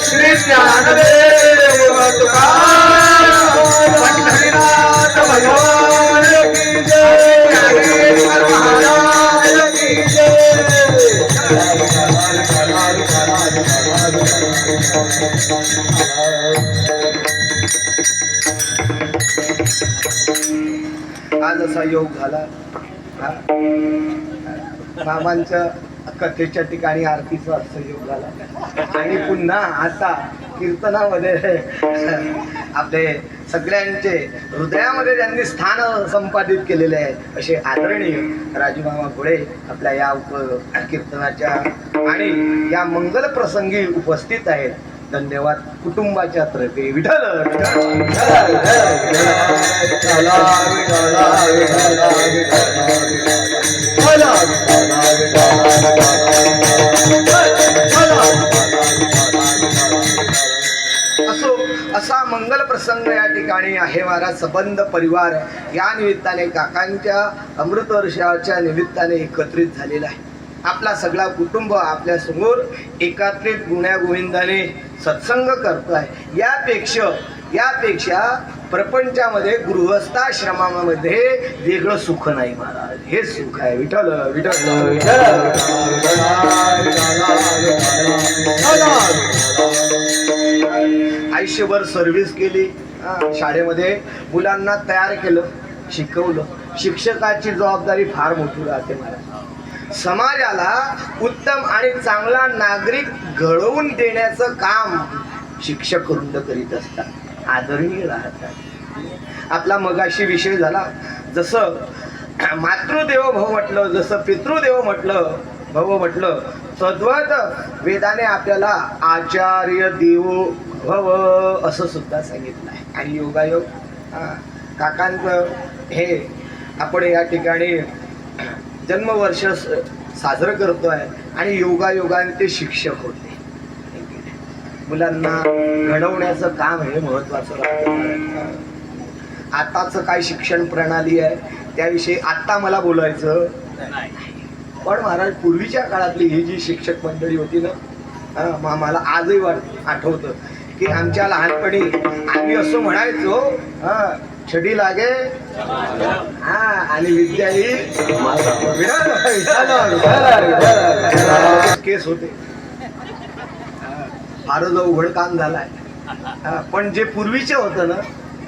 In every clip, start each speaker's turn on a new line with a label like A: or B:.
A: श्री ज्ञानदेव पंढरीनाथ भगवान की जय, ज्ञानेश्वर महाराज की जय। आज असा योग झाला बाबांच्या कथेच्या ठिकाणी आरतीचा योग झाला आणि पुन्हा आता कीर्तनामध्ये आपले सगळ्यांचे हृदयामध्ये ज्यांनी स्थान संपादित केलेले आहे असे आदरणीय राजूमामा घोडे आपल्या या कीर्तनाच्या आणि या मंगल प्रसंगी उपस्थित आहेत. धन्यवाद. कुटुंबाच्या तर्फे विठ्ठल असो असा मंगल प्रसंग या ठिकाणी आहे. महाराज सबंध परिवार या निमित्ताने काकांच्या अमृत वर्षाच्या निमित्ताने एकत्रित झालेला आहे. आपला सगळा कुटुंब आपल्या समोर एकात्रित गुण्या गोविंदाने सत्संग करतोय. यापेक्षा प्रपंचामध्ये गृहस्थाश्रमामध्ये वेगळं सुख नाही महाराज. हे सुख आहे. विठ्ठल विठ्ठल आयुष्यभर सर्व्हिस केली, शाळेमध्ये मुलांना तयार केलं, शिकवलं. शिक्षकाची जबाबदारी फार मोठी राहते महाराज. समाजाला उत्तम आणि चांगला नागरिक घडवून देण्याचं काम शिक्षक वृंद करीत असतात. आदरणीय राहतात. आपला मगाशी विषय झाला, जसं मातृदेव भव म्हटलं, जसं पितृदेव म्हटलं, भव म्हटलं, तद्वत वेदाने आपल्याला आचार्य देवो भव असं सुद्धा सांगितलं आहे. आणि योगायोग काकांचं हे आपण या ठिकाणी जन्मवर्ष साजरं करतोय आणि योगायोगाने ते शिक्षक होते. मुलांना घडवण्याचं काम हे महत्वाचं राहतं. आताच काय शिक्षण प्रणाली आहे त्याविषयी आत्ता मला बोलायचं नाही, पण महाराज पूर्वीच्या काळातली ही जी शिक्षक मंडळी होती ना, मला आजही आठवतं की आमच्या लहानपणी आम्ही असं म्हणायचो, छडी लागे आणि विद्या ही केस होते. फारच अवघड काम झालाय. पण जे पूर्वीचे होतं ना,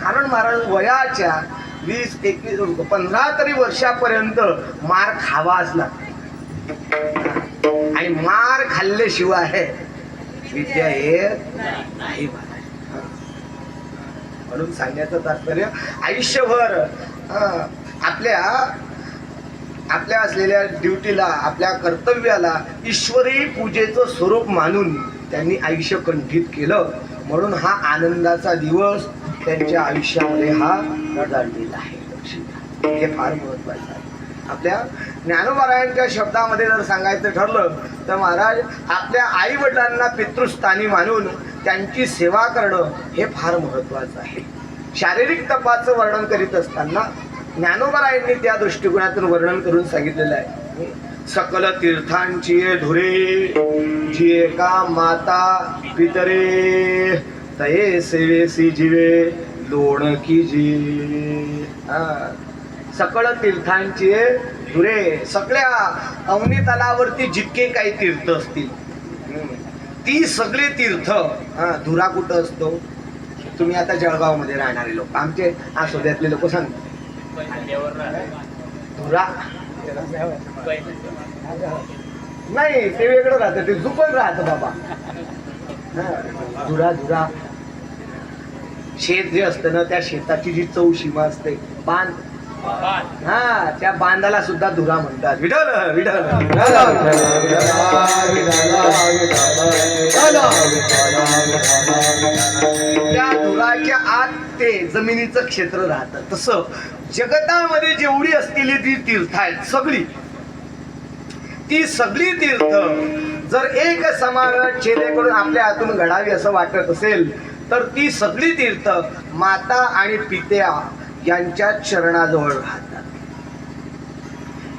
A: कारण महाराज वयाच्या 20, 21, 15 तरी वर्षापर्यंत मार खावाच लागते आणि मार खाल्ल्याशिवाय विद्या येत नाही. म्हणून सांगण्याचं तात्पर्य आयुष्यभर आपल्या असलेल्या ड्युटीला, आपल्या कर्तव्याला ईश्वरी पूजेचं स्वरूप मानून त्यांनी आयुष्य कंठित केलं. म्हणून हा आनंदाचा दिवस त्यांच्या आयुष्यामध्ये हा जाणलेला आहे. हे फार महत्वाचं आहे. आपल्या ज्ञानोबारायांच्या शब्दामध्ये जर सांगायचं ठरलं तर महाराज आपल्या आई वडिलांना पितृस्थानी मानून त्यांची सेवा करणं हे फार महत्वाचं आहे. शारीरिक तपाचं वर्णन करीत असताना ज्ञानोबारायांनी त्या दृष्टिकोनातून वर्णन करून सांगितलेलं आहे. सकल तीर्थांची धुरे जी एका माता पितरे तये सेवेसी जीवे लोण की जी. सकळ तीर्थांची धुरे, सगळ्या अवनी तलावरती जितके काही तीर्थ असतील ती सगळे तीर्थ. धुरा कुठं असतो? तुम्ही आता जळगाव मध्ये राहणारे लोक, आमचे आसोद्यातले लोक सांगतात धुरा नाही, ते वेगळं राहतं, ते झुकून राहतं बाबा. धुरा शेत जे असतं ना, त्या शेताची जी चौशीमा असते, बांध हा, त्या बांधाला सुद्धा धुरा म्हणतात. विठ्ठल विठ्ठल त्या धुराच्या आत ते जमिनीचं क्षेत्र राहतं. तसं जगतामध्ये जेवढी असलेली ती तीर्थ आहेत सगळी, ती सगळी तीर्थ जर एक समान चेहरेकडून आपल्या हातून घडावी असं वाटत असेल तर ती सगळी तीर्थ माता आणि पित्या यांच्या चरणाजवळ राहतात.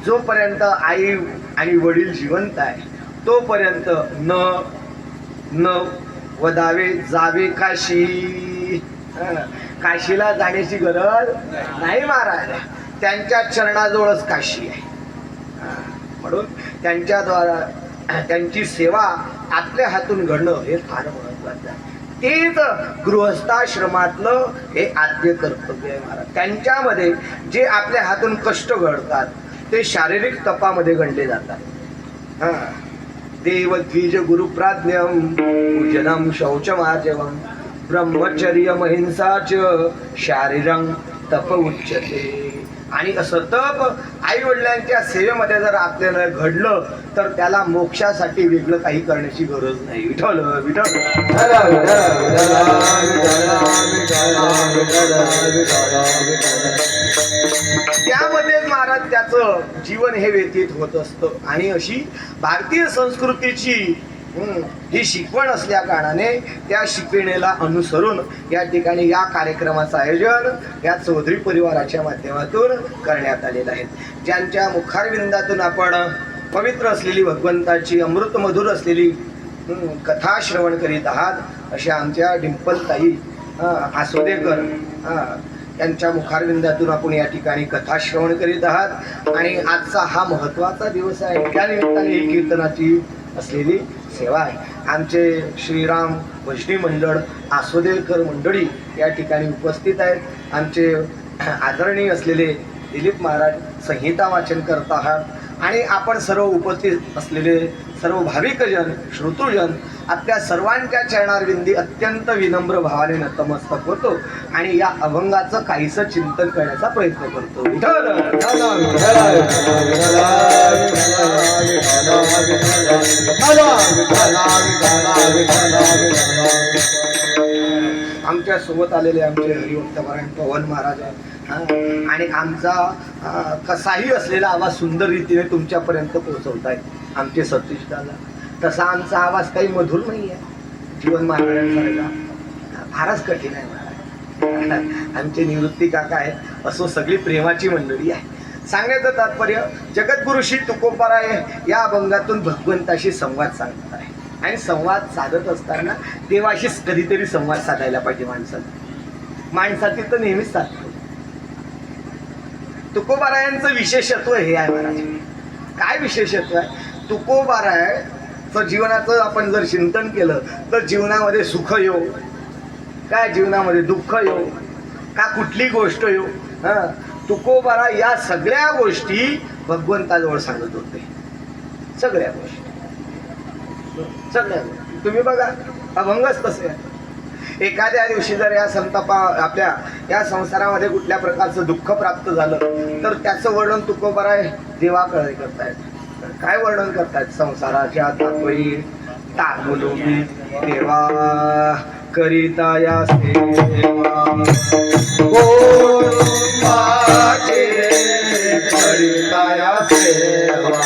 A: जोपर्यंत आई आणि वडील जिवंत आहे तोपर्यंत न वदावे जावे काशी. काशीला जाण्याची गरज नाही महाराज, त्यांच्या चरणाजवळच काशी आहे. म्हणून त्यांच्याद्वारा त्यांची सेवा आपल्या हातून घडणं हे फार महत्वाचं आहे. तेच गृहस्थाश्रमातलं हे आद्य कर्तव्य आहे महाराज. त्यांच्यामध्ये जे आपल्या हातून कष्ट घडतात ते शारीरिक तपामध्ये गणले जातात. देव द्विज गुरुप्राज्ञम पूजनम शौचमार्जवम ब्रह्मचर्य महिंसाच शारीरं तप उच्यते. आणि असं तप आई वडिलांच्या सेवेमध्ये जर आपल्याला घडलं तर त्याला मोक्षासाठी वेगळं काही करण्याची गरज नाही. विठ्ठल विठ्ठल त्यामध्येच महाराज त्याचं जीवन हे व्यतीत होत असतं. आणि अशी भारतीय संस्कृतीची ही शिकवण असल्या कारणाने त्या शिकवणीला अनुसरून या ठिकाणी या कार्यक्रमाचं आयोजन या चौधरी परिवाराच्या माध्यमातून करण्यात आलेलं आहे. ज्यांच्या मुखारविंदातून आपण पवित्र असलेली भगवंताची अमृत मधुर असलेली कथा श्रवण करीत आहात अशा आमच्या डिंपलताई आसोदेकर यांच्या मुखारविंदातून आपण या ठिकाणी कथा श्रवण करीत आहात. आणि आजचा हा महत्त्वाचा दिवस आहे. त्या निमित्ताने ही कीर्तनाची असलेली सेवा आहे. आमचे श्रीराम भजनी मंडळ आसोदेकर मंडळी या ठिकाणी उपस्थित आहेत. आमचे आदरणीय असलेले दिलीप महाराज संहिता वाचन करत आहात. आणि आपण सर्व उपस्थित असलेले सर्व भाविकजन श्रोतृजन आपल्या सर्वांच्या चरणारविंदी अत्यंत विनम्र भावाने नतमस्तक होतो आणि या अभंगाचं काहीसं चिंतन करण्याचा प्रयत्न करतो. आमच्या सोबत आलेले आमचे हरिभक्तपरायण पवन महाराज आणि आमचा कसाही असलेला आवाज सुंदर रीतीने तुमच्यापर्यंत पोहोचवतायत आमचे सतीश दादा. तसा आमचा आवाज काही मधुर नाही आहे, जीवन महाराजांसारखा फारच कठीण आहे महाराज. आमचे निवृत्ती काका आहेत. असो सगळी प्रेमाची मंडळी आहे. सांगायचं तात्पर्य जगद्गुरु श्री तुकोबाराय या अभंगातून भगवंताशी संवाद साधत आहे. आणि संवाद साधत असताना देवाशीच कधीतरी संवाद साधायला पाहिजे माणसाची तर नेहमीच साधतो. तुकोबारायांचं विशेषत्व हे आहे महाराज. काय विशेषत्व आहे? तुकोबारायचं जीवनाचं आपण जर चिंतन केलं तर जीवनामध्ये सुख येऊ काय जीवनामध्ये दुःख येऊ का कुठली गोष्ट येऊ तुकोबारा या सगळ्या गोष्टी भगवंताजवळ सांगत होते. सगळ्या गोष्टी तुम्ही बघा अभंगच तसे आहे. एखाद्या दिवशी जर या संतापा आपल्या या संसारामध्ये कुठल्या प्रकारचं दुःख प्राप्त झालं तर त्याचं वर्णन तुकोबाराय देवाकडे करतायत. काय वर्णन करतायत? संसाराच्या तात्वयी तामुलोबी देवा करिता या सेवा करिता या सेवा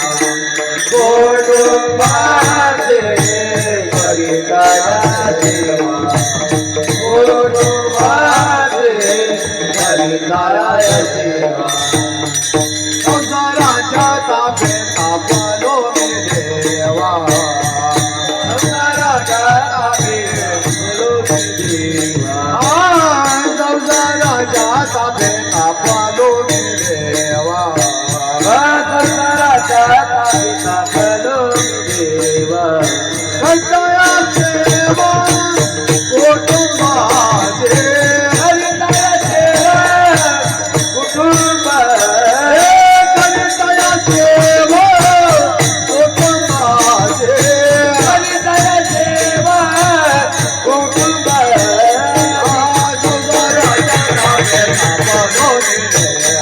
A: करिता या सेवा संसाराच्या ताब्यात आपलो देवा संसाराच्या ताब्यात संसाराच्या ताब्यात आपलो देवा संसाराच्या ताब्यात आपलो देवा संसारा सेवा कुटुंबाचे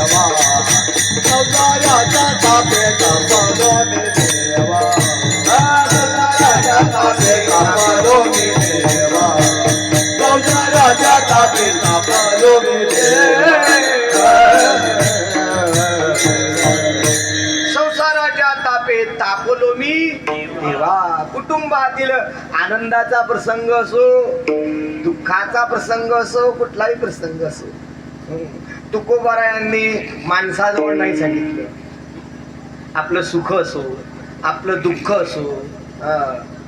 A: Baba तापे तापलो मी संसाराच्या तापे तापलो मी देवा. कुटुंबातील आनंदाचा प्रसंग असो, दुःखाचा प्रसंग असो, कुठलाही प्रसंग असो, तुकोबारायांनी माणसाजवळ नाही सांगितलं. आपलं सुख असो, आपलं दुःख असो,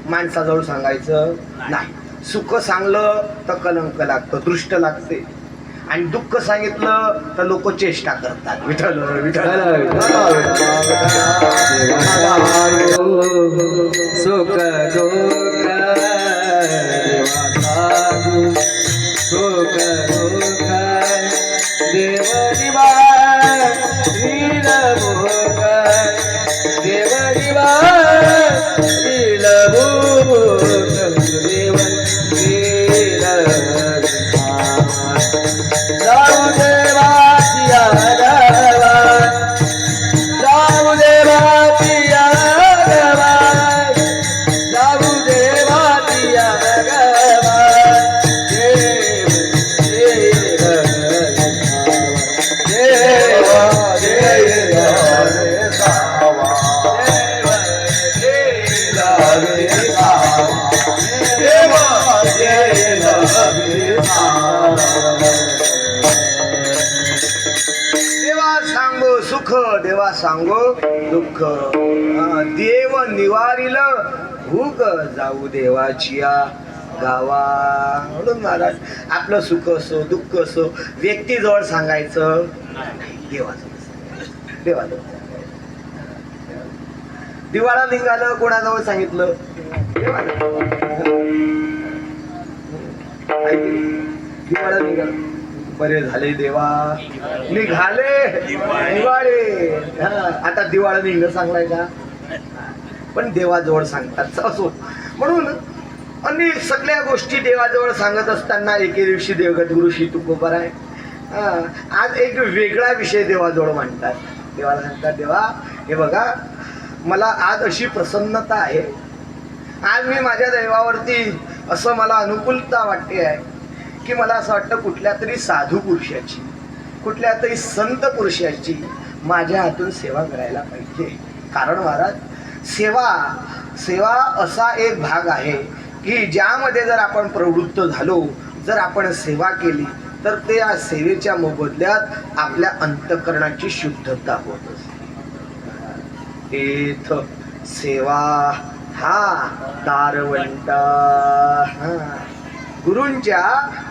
A: माणसाजवळ सांगायचं नाही. सुख सांगलं तर कलंक लागतं, दृष्ट लागते, आणि दुःख सांगितलं तर लोक चेष्टा करतात. विठ्ठल विठ्ठल
B: सुख दुःख सुख दुःख देव निवार लीलभोग देव निवार लीलभोग देव जाऊ देवाची आगवा जाऊ देवाची आगवा जाऊ देवाची आगवा देव देव देव देव सावा
A: देवा सांगो सुख, देवा सांगो दुःख. देव निवारिल भूक जाऊ देवाची गावा. म्हणून महाराज आपलं सुख असो, दुःख असो, व्यक्तीजवळ सांगायचं नाही, देवाजवळ. देवाजवळ दिवाळा निघालं, कोणाजवळ सांगितलं? दिवाळा निघालं, बरे झाले देवा निघाले दिवाळे. आता दिवाळा निघणं सांगलाय का? पण देवाजवळ सांगतात असो. म्हणून अनेक सगळ्या गोष्टी देवाजवळ सांगत असताना एके दिवशी देवगत श्री तुकोबाराय आज एक वेगळा विषय देवाजवळ मांडतात. देवाला सांगतात, देवा हे बघा, मला आज अशी प्रसन्नता आहे, आज मी माझ्या दैवावरती असं मला अनुकूलता वाटते आहे की मला असं वाटतं कुठल्या तरी साधू पुरुषाची, कुठल्या तरी संत पुरुषाची माझ्या हातून सेवा करायला पाहिजे. कारण महाराज सेवा सेवा असा एक भाग आहे की ज्यामध्ये जर आपण प्रवृत्त झालो, जर आपण सेवा केली तर ते या सेवेच्या मोबदल्यात आपल्या अंतःकरणाची शुद्धता होत असते. तेथ सेवा हा दारवंटा. गुरूंच्या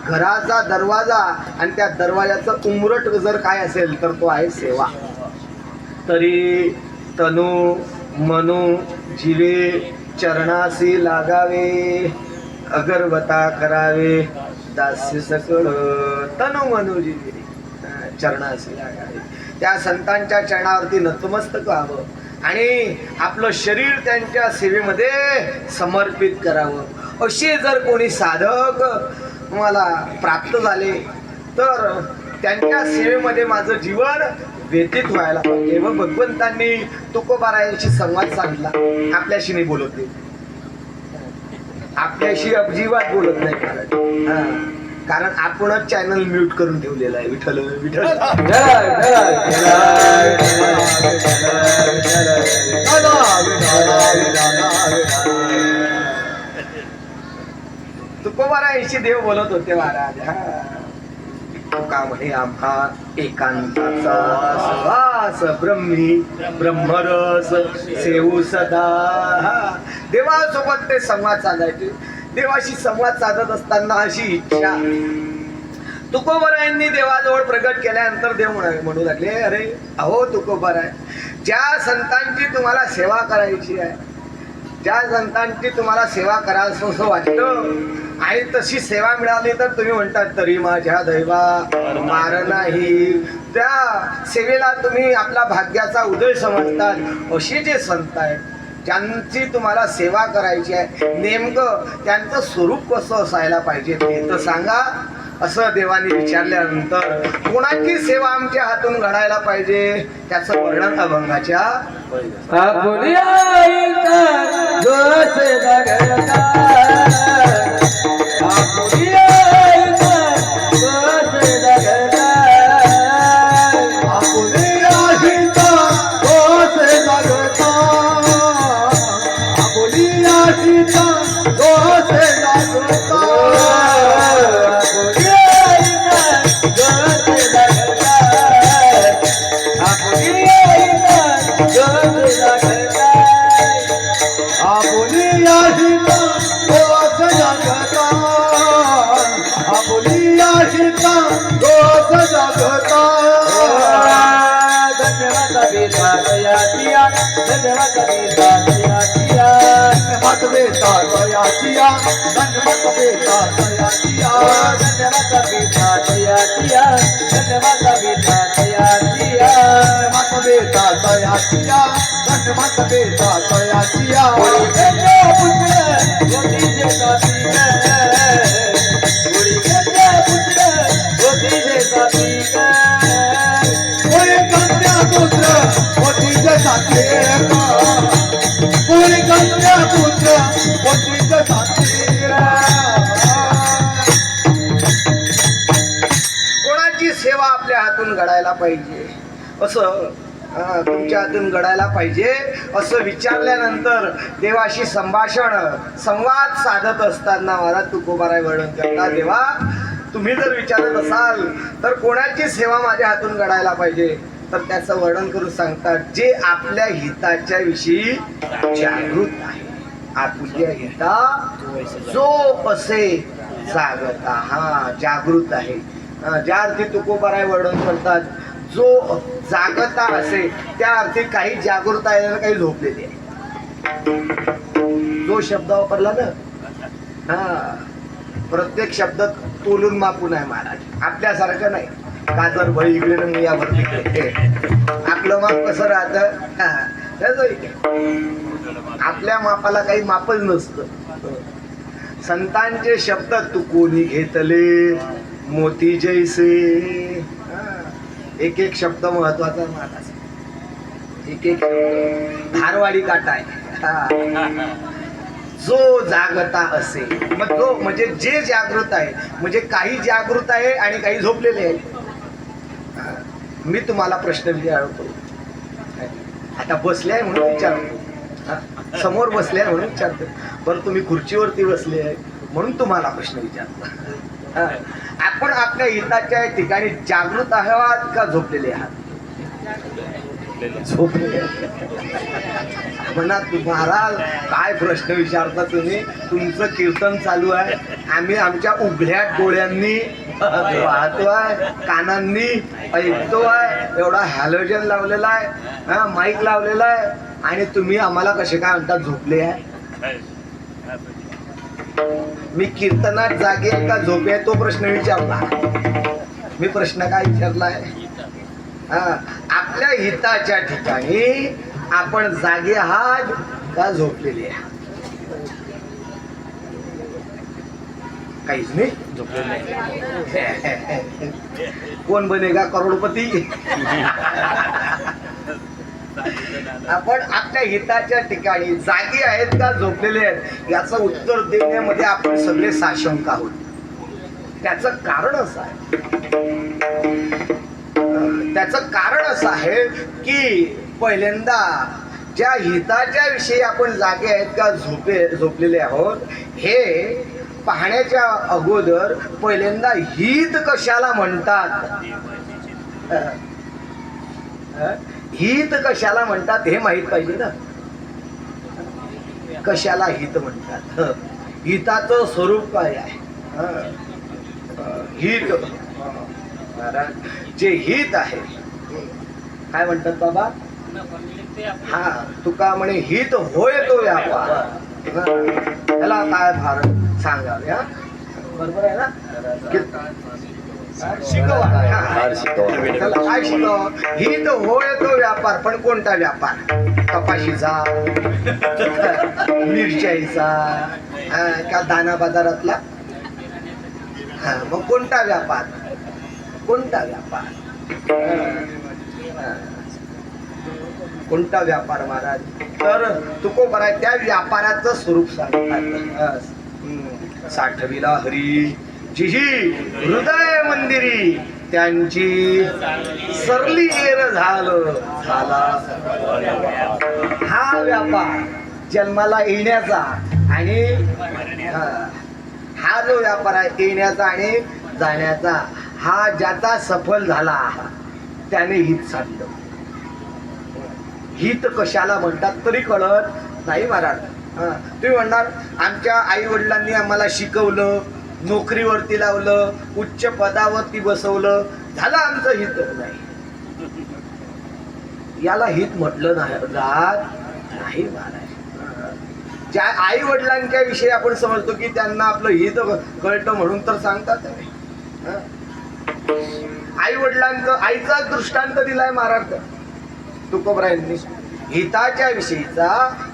A: घराचा दरवाजा आणि त्या दरवाजाचं उंबरट जर काय असेल तर तो आहे सेवा. तरी तनु मनु जीवे चरणासी लागावे, अगरबता करावे दास्य सकळ. तनु मनु जीवे चरणासी लागावे, त्या संतांच्या चरणावरती नतमस्तक व्हावं आणि आपलं शरीर त्यांच्या सेवेमध्ये समर्पित करावं. असे जर कोणी साधक मला प्राप्त झाले तर त्यांच्या सेवेमध्ये माझं जीवन व्यतीत व्हायला पाहिजे. व भगवंतांनी तुकोबारायांशी संवाद साधला. आपल्याशी नाही बोलत नाही, आपल्याशी अजिबात बोलत नाही, कारण आपणच चॅनल म्यूट करून ठेवलेला आहे. विठ्ठल विठ्ठल तुकोबारायांशी देव बोलत होते महाराज. तुका म्हणे आम्हा एकांताचा श्वास ब्रह्मी ब्रह्मरस सेवू सदा. देवासोबत ते संवाद साधायचे. देवाशी संवाद साधत असताना अशी इच्छा तुकोबारायांनी देवाजवळ प्रगट केल्यानंतर देव म्हणू लागले, अरे अहो तुकोबाराय, ज्या संतांची तुम्हाला सेवा करायची आहे, ज्या संतांची तुम्हाला सेवा करावं असं वाटतं आणि तशी सेवा मिळाली तर तुम्ही म्हणतात तरी माझ्या दैवा मार नाही. त्या सेवेला तुम्ही आपला भाग्याचा उदय समजतात. असे जे संत आहेत ज्यांची तुम्हाला सेवा करायची आहे, नेमकं त्यांचं स्वरूप कसं असायला पाहिजे ते तर सांगा. असं देवाने विचारल्यानंतर कोणाची सेवा आमच्या हातून घडायला पाहिजे त्याचं वर्णन अभंगाच्या
B: धन्यवाद बेटा तयाचिया
A: धन्यवाद बेटा तयाचिया धन्यवाद बेटा तयाचिया
B: धन्यवाद बेटा तयाचिया धन्यवाद बेटा तयाचिया
A: धन्यवाद बेटा तयाचिया धन्यवाद बेटा तयाचिया
B: पुत्र गोदी जैसा पुत्र गोदी जैसा
A: कोणी कन्या पुत्र मोठीच साथी कोणी कन्या पुत्र मोठीच साथी कोणाची सेवा आपल्या हातून घडायला पाहिजे असं तुमच्या हातून घडायला पाहिजे असं विचारल्यानंतर देवाशी संवाद साधत असताना महाराज तुकोबाराय वर्णन करतात, देवा तुम्ही जर विचारत असाल तर कोणाची सेवा माझ्या हातून घडायला पाहिजे, तर त्याचं वर्णन करून सांगतात जे आपल्या हिताच्या विषयी जागृत आहे. आपल्या हिता जो असे जागता, हा जागृत आहे. ज्या अर्थी तुकोबाराय वर्णन करतात जो जागता असे, त्या अर्थी काही जागृत आहे आणि काही झोपलेली आहे. जो शब्द वापरला ना, हा प्रत्येक शब्द तोलून मापून आहे महाराज, आपल्यासारखं नाही. काजर भळी इकडे नाही या भरती आपलं माप कसं राहतं, आपल्या मापाला काही मापच नसतं. संतांचे शब्द तू कोणी घेतले मोती जैसे, एक एक शब्द महत्वाचा महाराज, एक एक धारवाडी काटा आहे. जो जागता असे, मग तो म्हणजे जे जागृत आहे, म्हणजे काही जागृत आहे आणि काही झोपलेले आहे. मी तुम्हाला प्रश्न विचारतो, आता बसले आहे म्हणून विचारतो, समोर बसले आहे म्हणून विचारतो, पण तुम्ही खुर्चीवरती बसले आहे म्हणून तुम्हाला प्रश्न विचारतो. आपण आपल्या हिताच्या ठिकाणी जागृत आहात का झोपलेले आहात? झोपलेले म्हणा. महाराज काय प्रश्न विचारता तुम्ही, तुमचं कीर्तन चालू आहे, आम्ही आमच्या उघड्या डोळ्यांनी पाहतोय, कानांनी ऐकतोय, एवढा हॅलोजन लावलेला आहे, माईक लावलेला आहे, आणि तुम्ही आम्हाला कसे काय म्हणतात झोपले आहे? मी कीर्तनात जागे का झोपे तो प्रश्न विचारला. मी प्रश्न काय विचारलाय, आपल्या हिताच्या ठिकाणी आपण जागे आहात का झोपलेले आहात? काहीच नाही, झोपलेले. कोण बनेगा करोडपती? आपण आपल्या हिताच्या ठिकाणी जागे आहेत का झोपलेले आहेत याचं उत्तर देण्यामध्ये आपण सगळे साशंक आहोत. त्याचं कारण असं आहे, की पहिल्यांदा ज्या हिताच्या विषयी आपण जागे आहेत का झोपलेले आहोत हे पाहण्याच्या अगोदर पहिल्यांदा हित कशाला म्हणतात, हित कशाला म्हणतात हे माहित पाहिजे ना. कशाला हित म्हणतात, हिताचं स्वरूप काय आहे? हित, जे हित आहे काय म्हणतात बाबा? हा तुका म्हणे हित होय तो व्यापार. त्याला काय फार सांगावे, बरोबर आहे ना? शिकवा, काय शिकव, हित होय तो व्यापार. पण कोणता व्यापार? कपाशीचा, मिरच्याचा, का दाना बाजारातला? मग कोणता व्यापार? कोणता व्यापार? कोणता व्यापार महाराज? तर तुकोबाराय त्या व्यापाराचं स्वरूप सांगतात. साठविला हरी जिही हृदय मंदिरी त्यांची सरली येर झाला. हा व्यापार जन्माला येण्याचा आणि हा जो व्यापार आहे येण्याचा आणि जाण्याचा, हा ज्याचा सफल झाला त्याने हित साधलं. हित कशाला म्हणतात तरी कळत नाही महाराज. तुम्ही म्हणणार आमच्या आई वडिलांनी आम्हाला शिकवलं, नोकरीवरती लावलं, उच्च पदावरती बसवलं, झालं आमचं हित. नाही, याला हित म्हटलं नाही जात. नाही महाराज. ज्या आई वडिलांच्या विषयी आपण समजतो की त्यांना आपलं हित कळतं म्हणून तर सांगतात. आई वडिलांचं आईचा दृष्टांत दिलाय महाराज तुकोबरायांनी. हिताच्या विषयीचा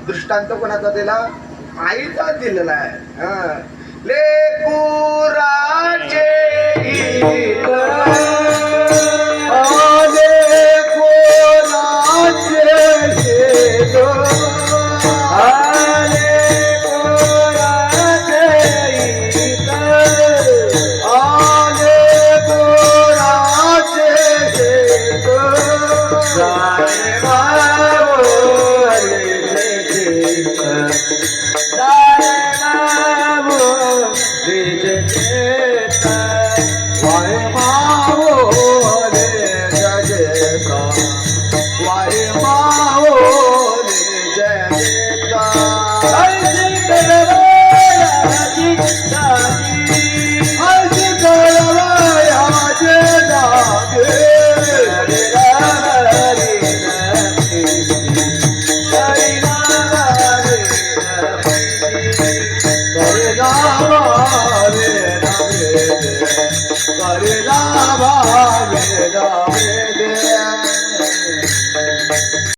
A: दृष्टांत कोणाचा दिला? आईचा दिलेला आहे. लेकुराचे हित
B: Hare Rama, Hare Rama.